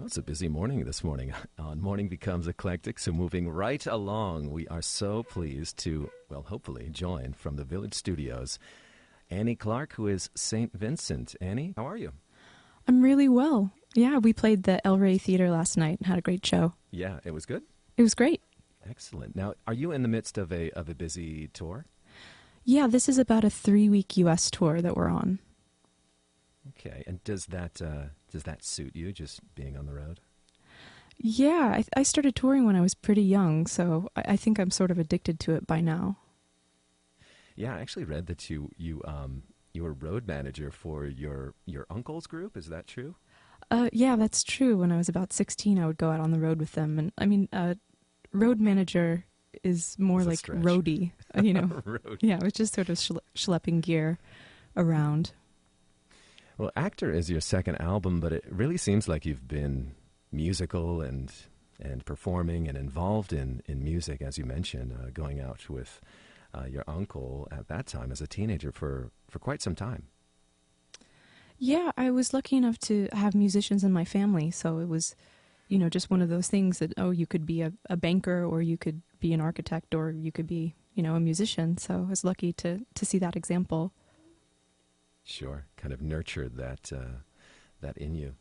Oh, it's a busy morning this morning on Morning Becomes Eclectic. So moving right along, we are so pleased to, well, hopefully join from the Village Studios, Annie Clark, who is St. Vincent. Annie, how are you? I'm really well. Yeah, we played the El Rey Theater last night and had a great show. Yeah, it was good? It was great. Excellent. Now, are you in the midst of a busy tour? Yeah, this is about a 3-week U.S. tour that we're on. Okay, and does that suit you, just being on the road? Yeah, I started touring when I was pretty young, so I think I'm sort of addicted to it by now. Yeah, I actually read that you were road manager for your uncle's group. Is that true? Yeah, that's true. When I was about 16, I would go out on the road with them. And I mean, road manager is more like roadie, Road. Yeah, it was just sort of schlepping gear around. Well, Actor is your second album, but it really seems like you've been musical and performing and involved in music, as you mentioned, going out with your uncle at that time as a teenager for quite some time. Yeah, I was lucky enough to have musicians in my family, so it was, just one of those things that, you could be a banker, or you could be an architect, or you could be, a musician. So I was lucky to see that example. Sure, kind of nurtured that in you.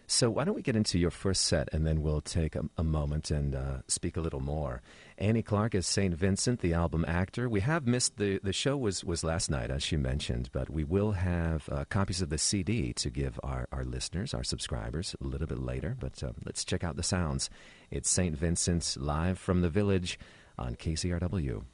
So why don't we get into your first set, and then we'll take a moment and speak a little more. Annie Clark is St. Vincent, the album Actor. We have missed the show was last night, as she mentioned, but we will have copies of the CD to give our listeners, our subscribers, a little bit later. But let's check out the sounds. It's St. Vincent's live from the Village on Kcrw.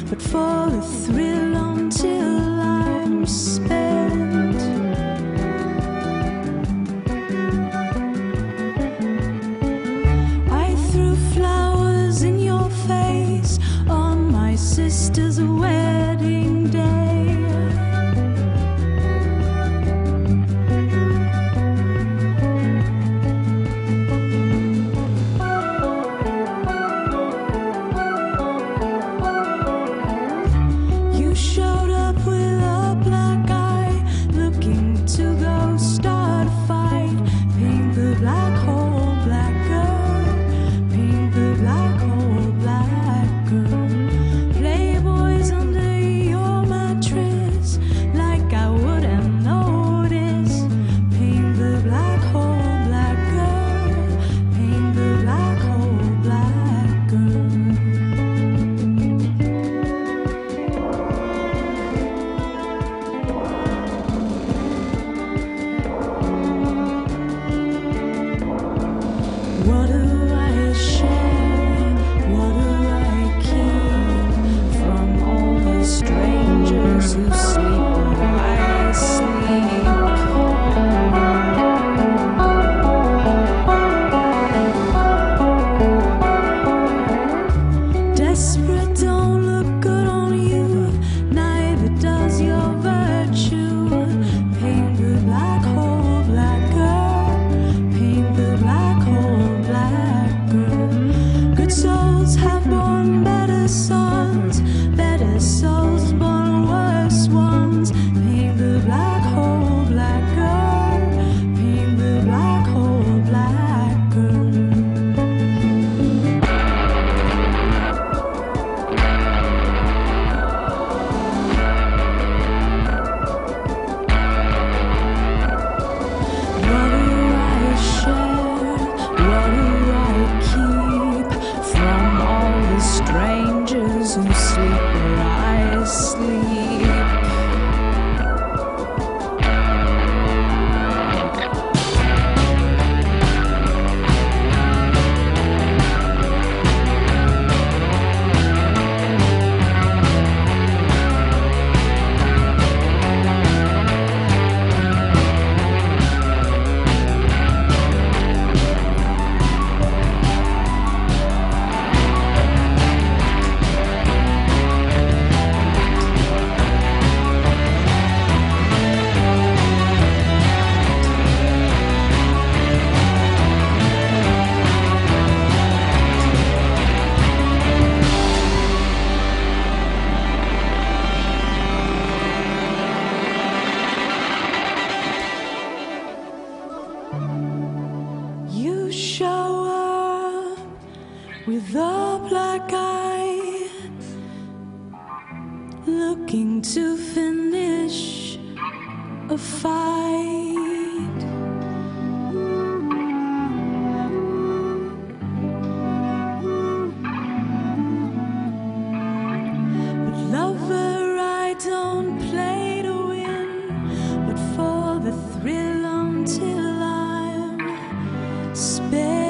But for the thrill until I'm spent. I threw flowers in your face on my sister's a fight. But lover, I don't play to win, but for the thrill until I'm spent.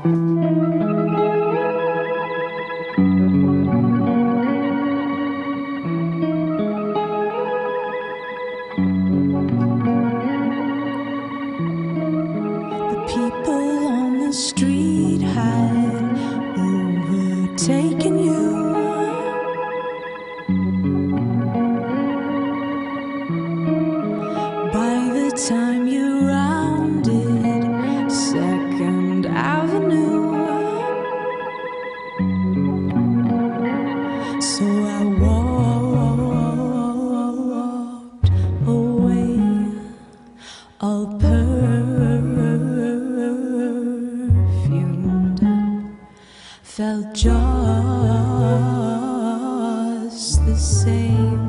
The people on the street had overtaken you. By the time you rounded Second Avenue, so I walked away, all perfumed, felt just the same,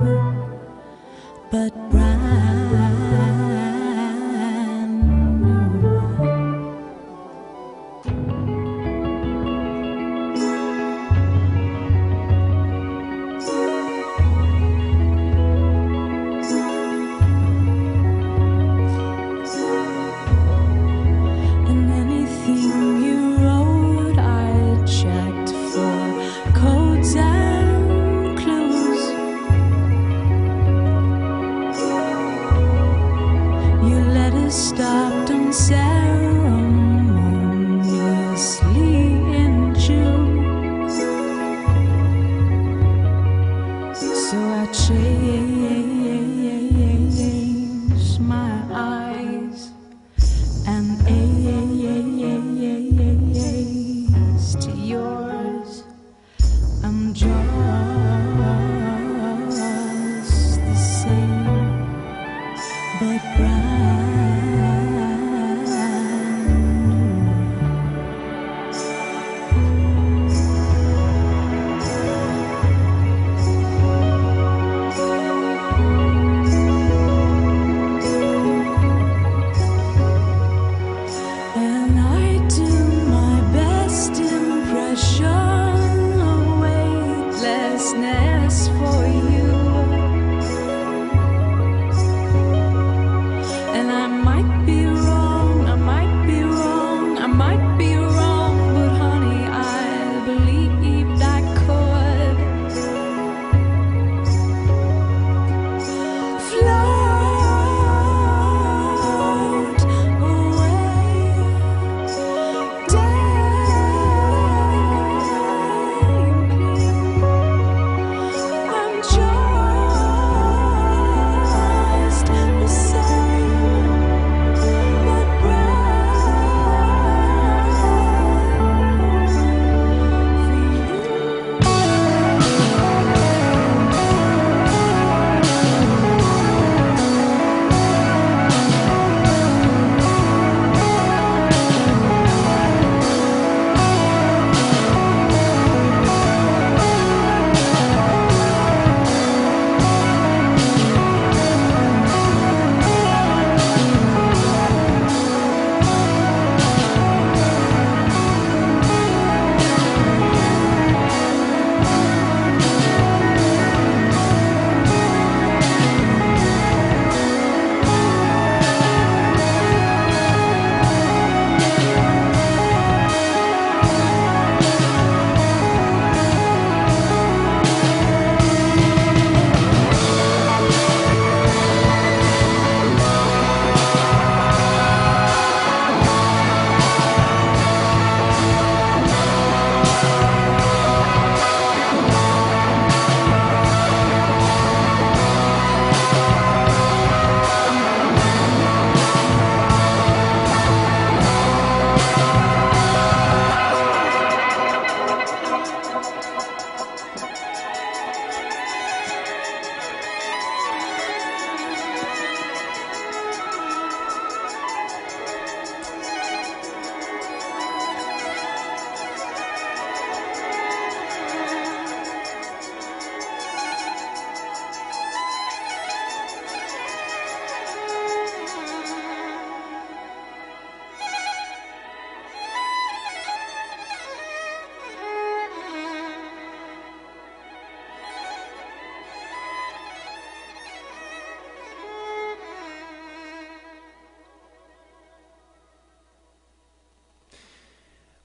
but brand new. And anything you wrote, I checked for codes and clues.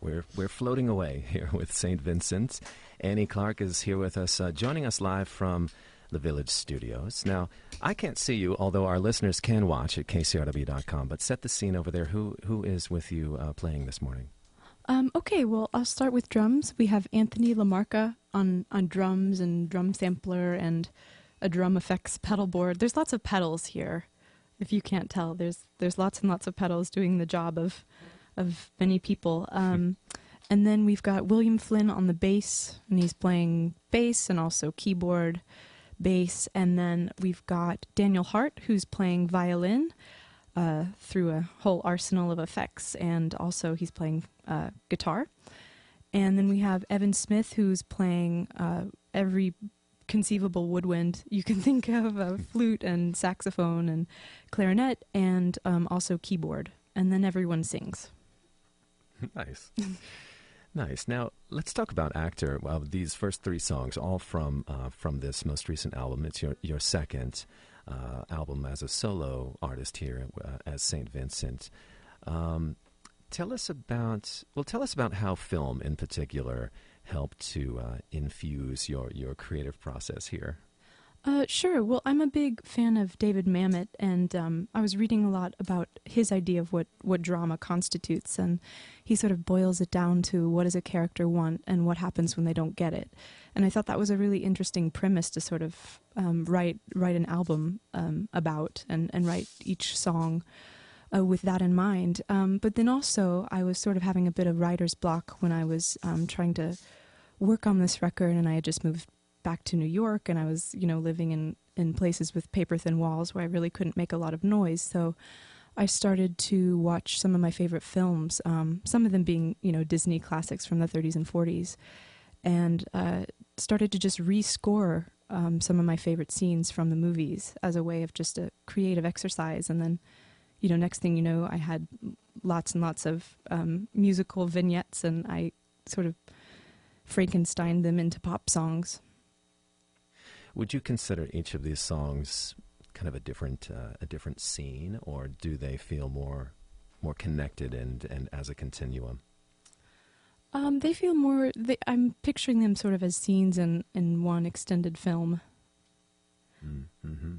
We're floating away here with St. Vincent. Annie Clark is here with us, joining us live from the Village Studios. Now, I can't see you, although our listeners can watch at kcrw.com, but set the scene over there. Who is with you playing this morning? Okay, well, I'll start with drums. We have Anthony Lamarca on drums and drum sampler and a drum effects pedal board. There's lots of pedals here. If you can't tell, there's lots and lots of pedals doing the job of many people. And then we've got William Flynn on the bass, and he's playing bass and also keyboard, bass. And then we've got Daniel Hart, who's playing violin through a whole arsenal of effects, and also he's playing guitar. And then we have Evan Smith, who's playing every conceivable woodwind you can think of, flute and saxophone and clarinet, and also keyboard. And then everyone sings. Nice. Nice. Now, let's talk about Actor. Well, these first three songs, all from this most recent album. It's your second album as a solo artist here as St. Vincent. Tell us about how film in particular helped to infuse your creative process here. Sure. Well, I'm a big fan of David Mamet, and I was reading a lot about his idea of what drama constitutes, and he sort of boils it down to what does a character want and what happens when they don't get it. And I thought that was a really interesting premise to sort of write an album about and write each song with that in mind. But then also I was sort of having a bit of writer's block when I was trying to work on this record, and I had just moved back to New York, and I was, living in places with paper-thin walls where I really couldn't make a lot of noise. So I started to watch some of my favorite films, some of them being, Disney classics from the 30s and 40s, and started to just rescore some of my favorite scenes from the movies as a way of just a creative exercise. And then, next thing you know, I had lots and lots of musical vignettes, and I sort of Frankensteined them into pop songs. Would you consider each of these songs kind of a different scene, or do they feel more connected and as a continuum? They feel more. I'm picturing them sort of as scenes in one extended film. Mm-hmm.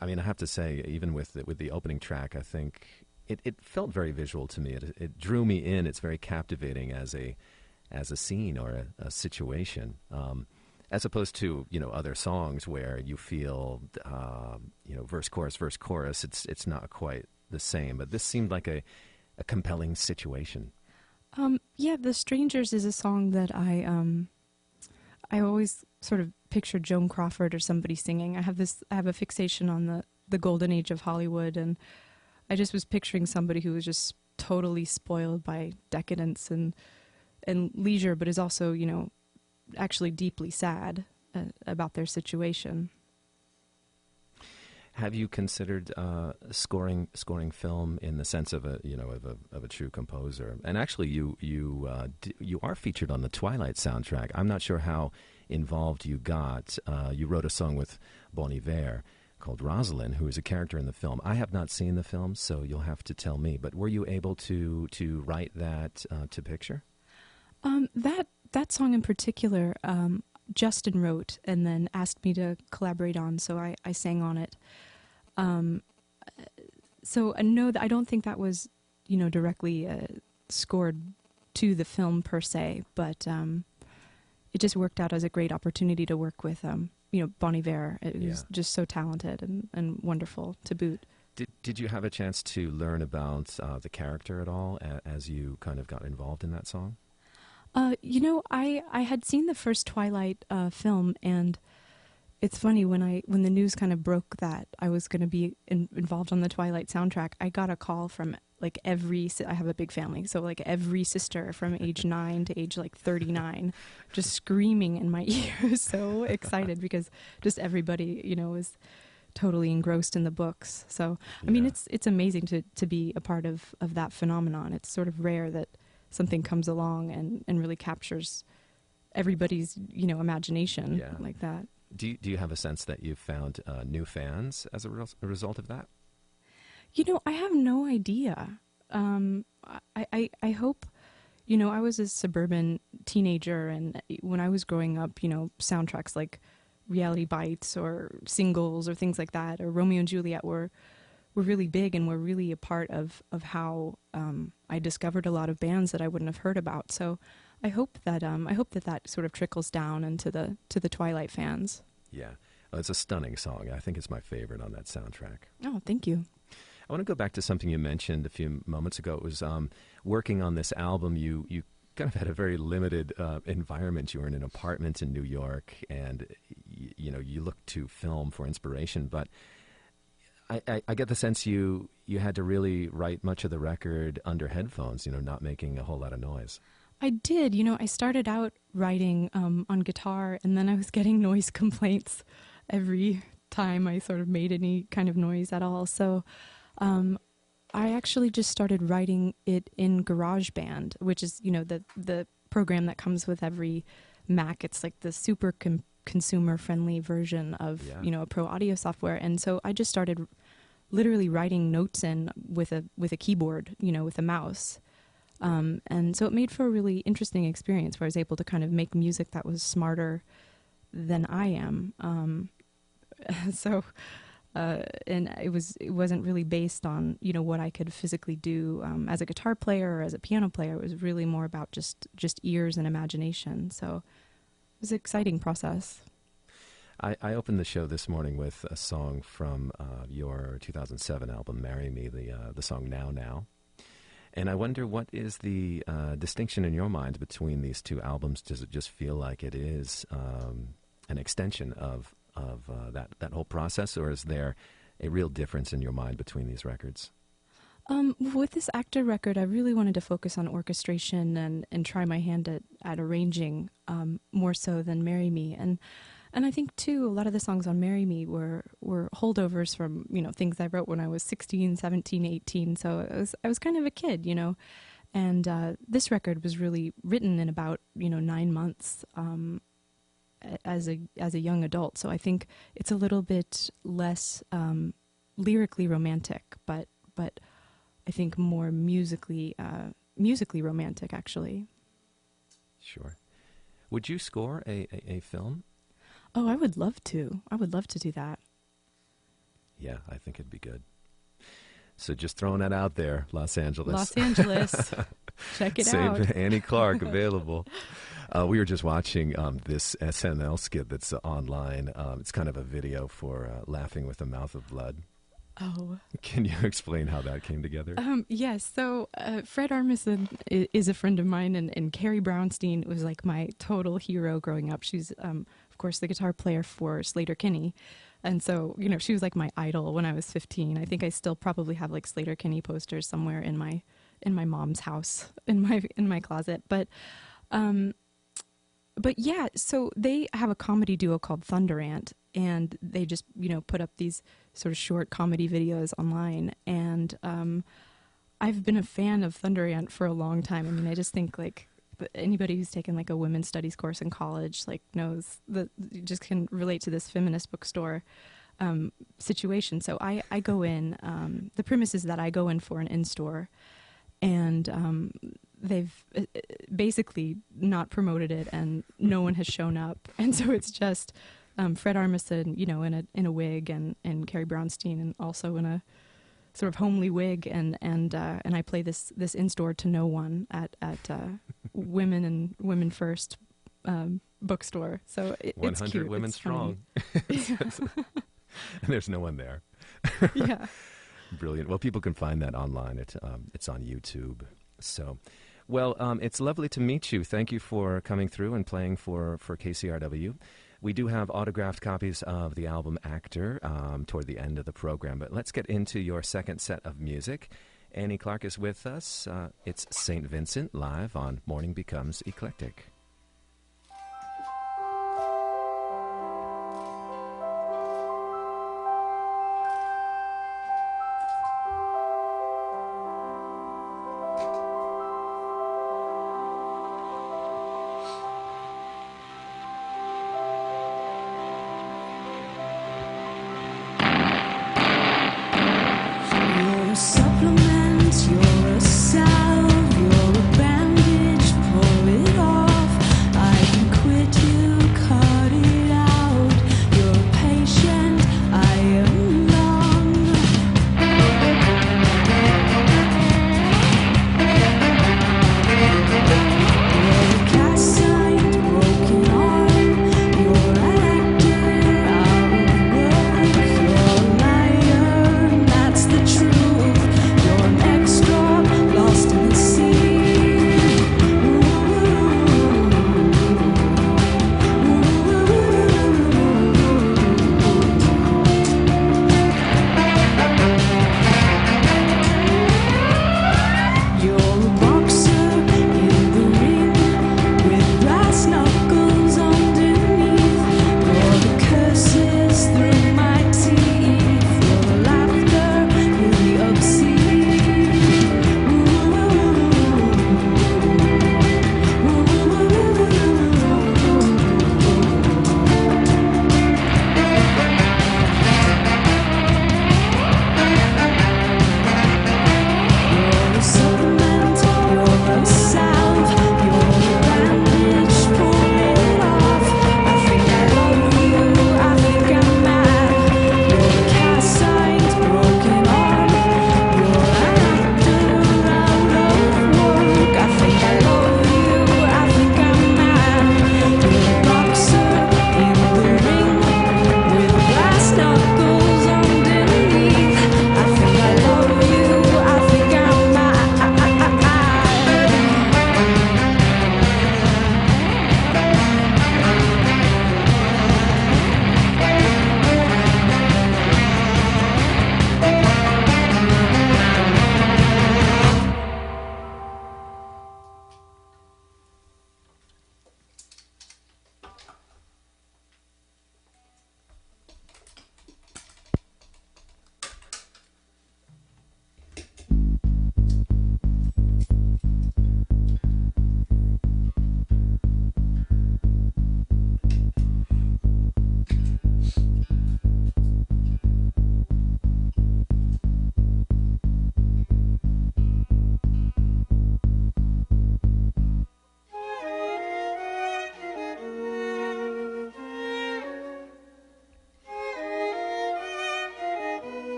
I mean, I have to say, even with the opening track, I think it felt very visual to me. It drew me in. It's very captivating as a scene or a situation. As opposed to other songs where you feel verse chorus. It's not quite the same, but this seemed like a compelling situation. Yeah, The Strangers is a song that I always sort of picture Joan Crawford or somebody singing. I have a fixation on the golden age of Hollywood, and I just was picturing somebody who was just totally spoiled by decadence and leisure, but is also actually deeply sad about their situation. Have you considered scoring film in the sense of a true composer? And actually, you are featured on the Twilight soundtrack. I'm not sure how involved you got. You wrote a song with Bon Iver called Rosalind, who is a character in the film. I have not seen the film, so you'll have to tell me. But were you able to write that to picture? That song in particular, Justin wrote and then asked me to collaborate on, so I sang on it. So no, I don't think that was, directly scored to the film per se, but it just worked out as a great opportunity to work with, Bon Iver. It was just so talented and wonderful to boot. Did you have a chance to learn about the character at all as you kind of got involved in that song? I had seen the first Twilight film, and it's funny, when the news kind of broke that I was going to be involved on the Twilight soundtrack, I got a call from I have a big family, so every sister from age 9 to age 39, just screaming in my ears, so excited because just everybody, was totally engrossed in the books. So, I mean, it's amazing to be a part of that phenomenon. It's sort of rare that something comes along and really captures everybody's, imagination like that. Do you have a sense that you've found new fans as a result of that? I have no idea. I hope, I was a suburban teenager, and when I was growing up, soundtracks like Reality Bites or Singles or things like that, or Romeo and Juliet were really big and were really a part of how I discovered a lot of bands that I wouldn't have heard about. So I hope that sort of trickles down into the Twilight fans. Yeah. Well, it's a stunning song. I think it's my favorite on that soundtrack. Oh, thank you. I want to go back to something you mentioned a few moments ago. It was working on this album. You kind of had a very limited environment. You were in an apartment in New York, and you looked to film for inspiration. But I get the sense you had to really write much of the record under headphones. Not making a whole lot of noise. I did. I started out writing on guitar, and then I was getting noise complaints every time I sort of made any kind of noise at all. So I actually just started writing it in GarageBand, which is, the program that comes with every Mac. It's like the super consumer-friendly version of, a pro audio software. And so I just started literally writing notes in with a keyboard, with a mouse. And so it made for a really interesting experience where I was able to kind of make music that was smarter than I am. And it wasn't really based on, what I could physically do as a guitar player or as a piano player. It was really more about just ears and imagination. So it was an exciting process. I opened the show this morning with a song from your 2007 album, Marry Me, the song Now Now. And I wonder, what is the distinction in your mind between these two albums? Does it just feel like it is an extension of that whole process, or is there a real difference in your mind between these records? With this Actor record, I really wanted to focus on orchestration and try my hand at arranging more so than Marry Me. And I think, too, a lot of the songs on Marry Me were holdovers from, things I wrote when I was 16, 17, 18. So I was kind of a kid, And this record was really written in about, 9 months as a young adult. So I think it's a little bit less lyrically romantic, but I think more musically romantic, actually. Sure. Would you score a film? Oh, I would love to. I would love to do that. Yeah, I think it'd be good. So just throwing that out there, Los Angeles. Los Angeles. Check it out. Save Annie Clark, available. We were just watching this SNL skit that's online. It's kind of a video for Laughing with a Mouth of Blood. Oh. Can you explain how that came together? Yes. So Fred Armisen is a friend of mine, and Carrie Brownstein was like my total hero growing up. She's, of course, the guitar player for Slater-Kinney. And so, she was like my idol when I was 15. I think I still probably have like Slater-Kinney posters somewhere in my mom's house, in my closet. But yeah, so they have a comedy duo called Thunder Ant, and they just, put up these sort of short comedy videos online. And I've been a fan of Thunder Ant for a long time. I mean, I just think like anybody who's taken like a women's studies course in college like knows that you just can relate to this feminist bookstore situation. So I go in, the premise is that I go in for an in-store, and they've basically not promoted it, and no one has shown up. And so it's just Fred Armisen, in a wig, and Carrie Brownstein, and also in a sort of homely wig, and I play this in-store to no one at Women and Women First bookstore. So it's 100 cute. women it's strong. And there's no one there. Yeah. Brilliant. Well, people can find that online. It's on YouTube. So, well, it's lovely to meet you. Thank you for coming through and playing for KCRW. We do have autographed copies of the album Actor toward the end of the program, but let's get into your second set of music. Annie Clark is with us. It's St. Vincent live on Morning Becomes Eclectic. You're a supplement, you're a salve, you're a bandage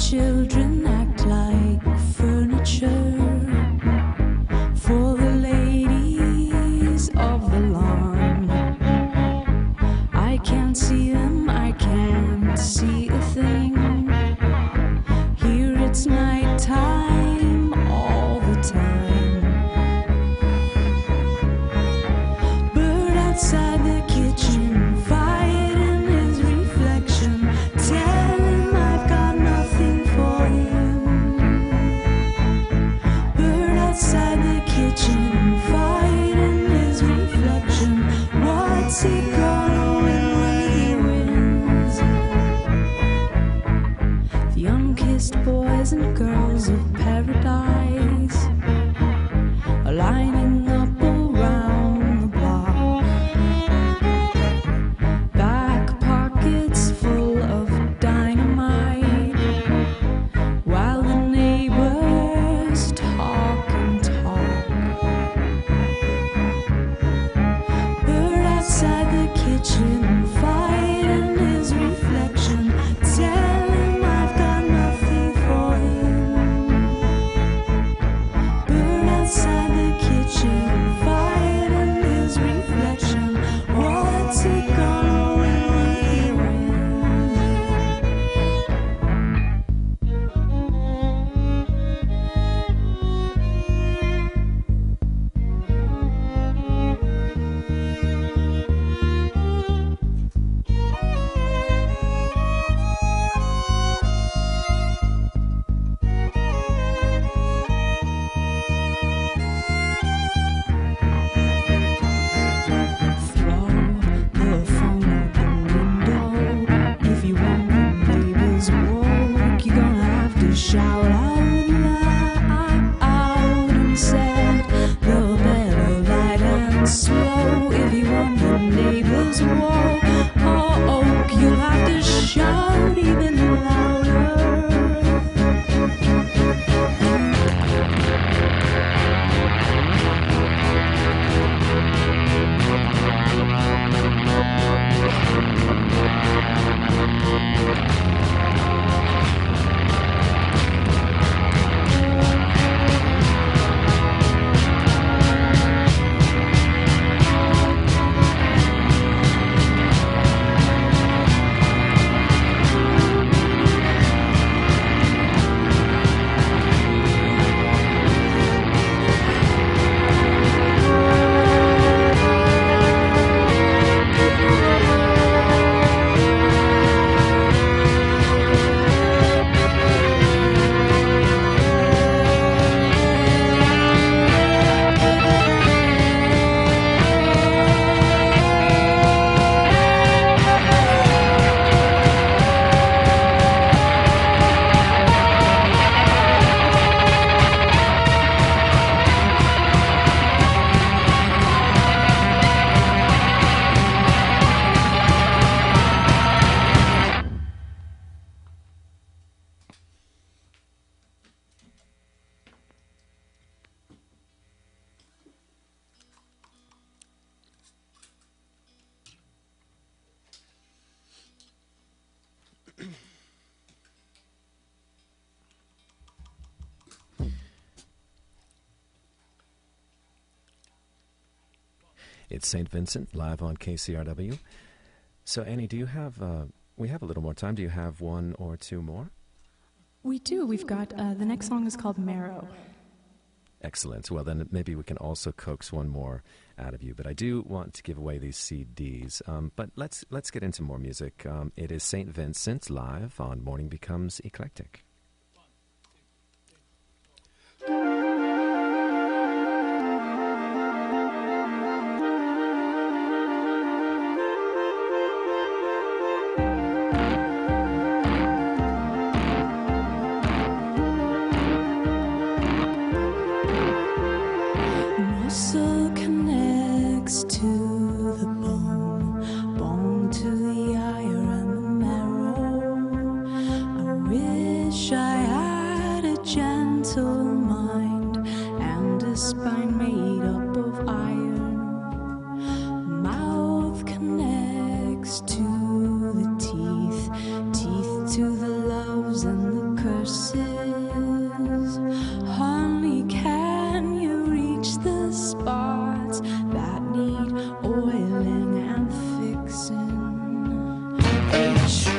children act like furniture for the ladies of the lawn. I can't see them, I can't see a thing. Here it's nighttime all the time. Bird outside the kitchen, fighting his reflection. Tell him I've got nothing for him. Bird outside the kitchen, fighting his reflection. What's he gonna win when he wins? The unkissed boys and girls of paradise are lining up around the block. Back pockets full of dynamite, while the neighbors talk and talk. Bird outside the kitchen, fighting his reflection. Tell him I've got nothing for him. Bird outside the kitchen, fighting his reflection. What's he gonna win when he wins? Throw the phone out the window. If you want the neighbors woke, you're gonna have to shout out loud and set the bell light and slow. If you want the neighbors woke, you'll have to shout even louder. It's St. Vincent, live on KCRW. So, Annie, do you have, we have a little more time. Do you have one or two more? We do. We've got, the next song is called Marrow. Excellent. Well, then maybe we can also coax one more out of you. But I do want to give away these CDs. But let's get into more music. It is St. Vincent, live on Morning Becomes Eclectic. Muscle connects to the bone, bone to the iron and the marrow. I wish I had a gentle mind and a spine made up of iron. Mouth connects to the teeth, teeth to the loves and the curses. horses. Honey, can you reach the spots that need oiling and fixing? H-E-L-P,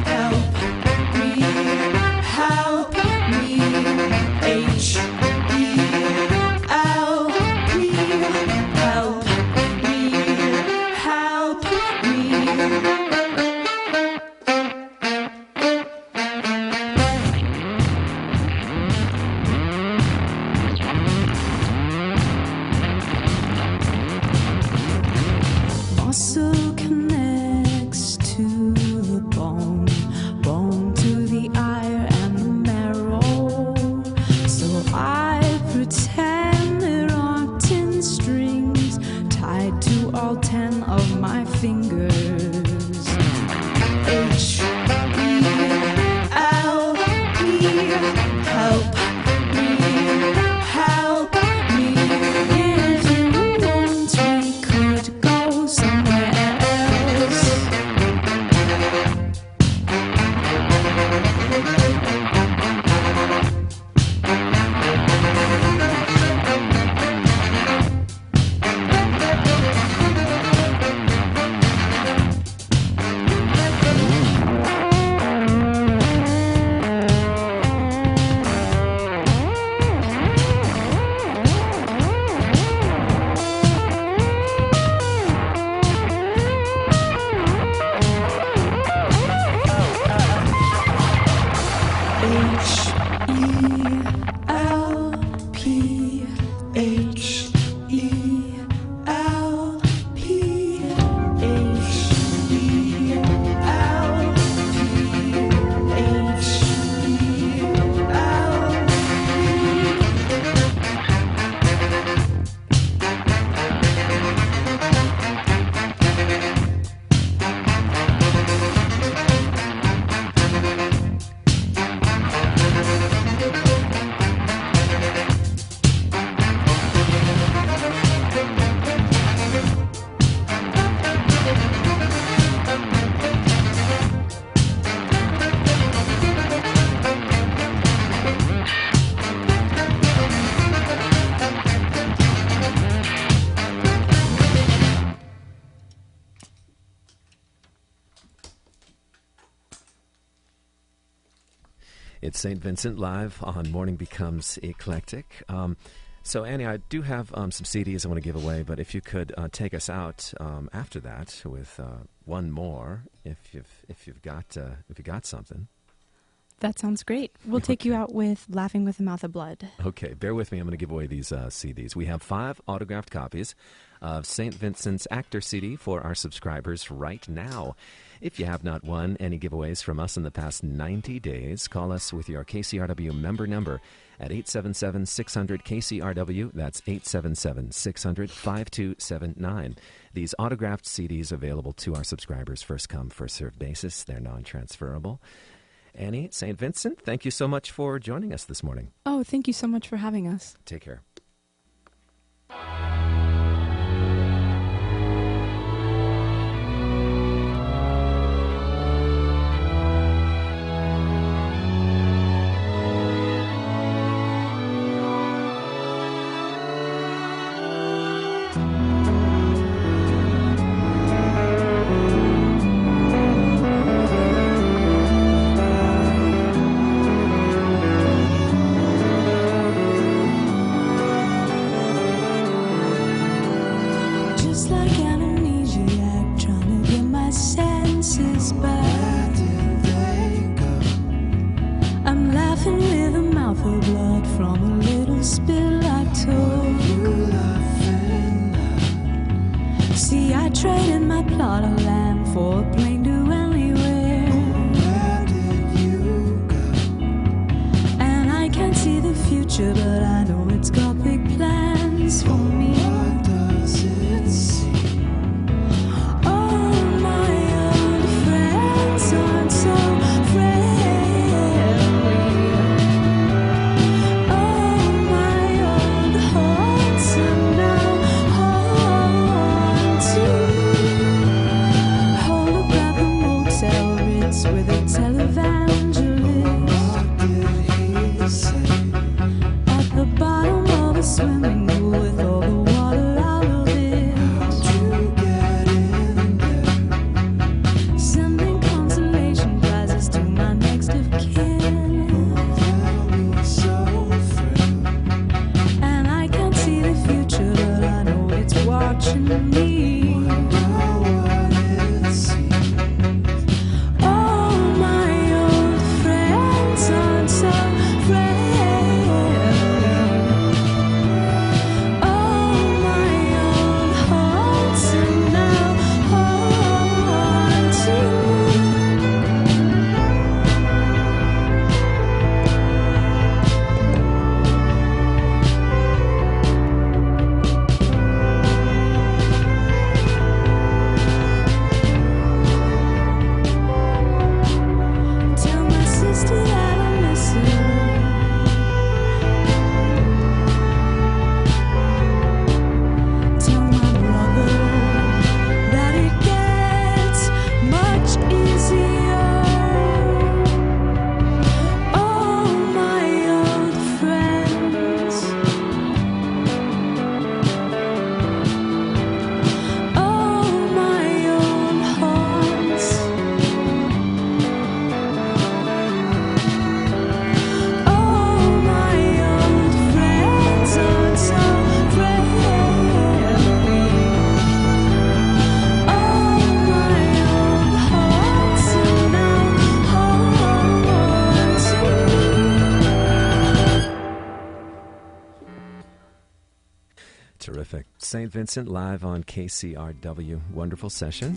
help me, help me. H-E-L-P, help me, help me. Muscle connects to the bone, bone to the ire and the marrow. So I pretend there are 10 strings tied to all 10 of my fingers. H-E-L-P, help me, help me. If you want, we could go somewhere else. H-E-L-P, H-E-L-P, It's St. Vincent live on Morning Becomes Eclectic. So, Annie, I do have some CDs I want to give away, but if you could take us out after that with one more, if you've got something. That sounds great. We'll take you out with Laughing with a Mouth of Blood. Okay, bear with me. I'm going to give away these CDs. We have 5 autographed copies of St. Vincent's Actor CD for our subscribers right now. If you have not won any giveaways from us in the past 90 days, call us with your KCRW member number at 877-600-KCRW. That's 877-600-5279. These autographed CDs available to our subscribers, first come, first served basis. They're non-transferable. Annie, St. Vincent, thank you so much for joining us this morning. Oh, thank you so much for having us. Take care. Just like an amnesiac, trying to get my senses back. I'm laughing with a mouth of blood from a little spill I took. See, I traded my plot of land for a plane to anywhere. And I can't see the future, but I know it's got big plans for me. All my old friends aren't so friendly. All my old hearts are now haunting me. Holographic motel dance with a televangelist. What did he say? At the bottom of a swimming pool with all the water out of it. How'd you get in there? Sending consolation prizes to my next of kin. Tell me so, friend. And I can't see the future, but I know it's watching me. Now what it seems. All my old friends aren't so friendly. All my old hearts are now haunting Tell my sister that I miss her. Tell my brother that it gets much easier. All my old friends, all my old haunts. All my old friends aren't so friendly. All my old hearts are now haunting me. Terrific. St. Vincent live on KCRW. Wonderful session.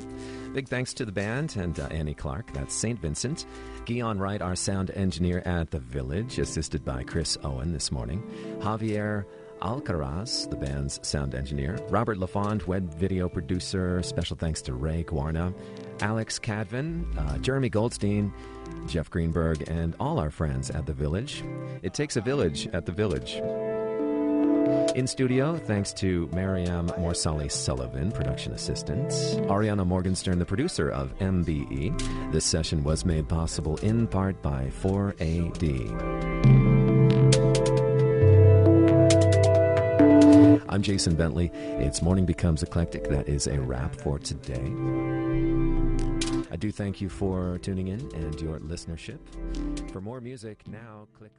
Big thanks to the band and Annie Clark. That's St. Vincent. Guion Wright, our sound engineer at the Village, assisted by Chris Owen this morning. Javier Alcaraz, the band's sound engineer. Robert LaFond, web video producer. Special thanks to Ray Guarna. Alex Cadvan, Jeremy Goldstein, Jeff Greenberg, and all our friends at the Village. It takes a village at the Village. In studio, thanks to Mariam Morsali Sullivan, production assistant. Ariana Morgenstern, the producer of MBE. This session was made possible in part by 4AD. I'm Jason Bentley. It's Morning Becomes Eclectic. That is a wrap for today. I do thank you for tuning in and your listenership. For more music, now click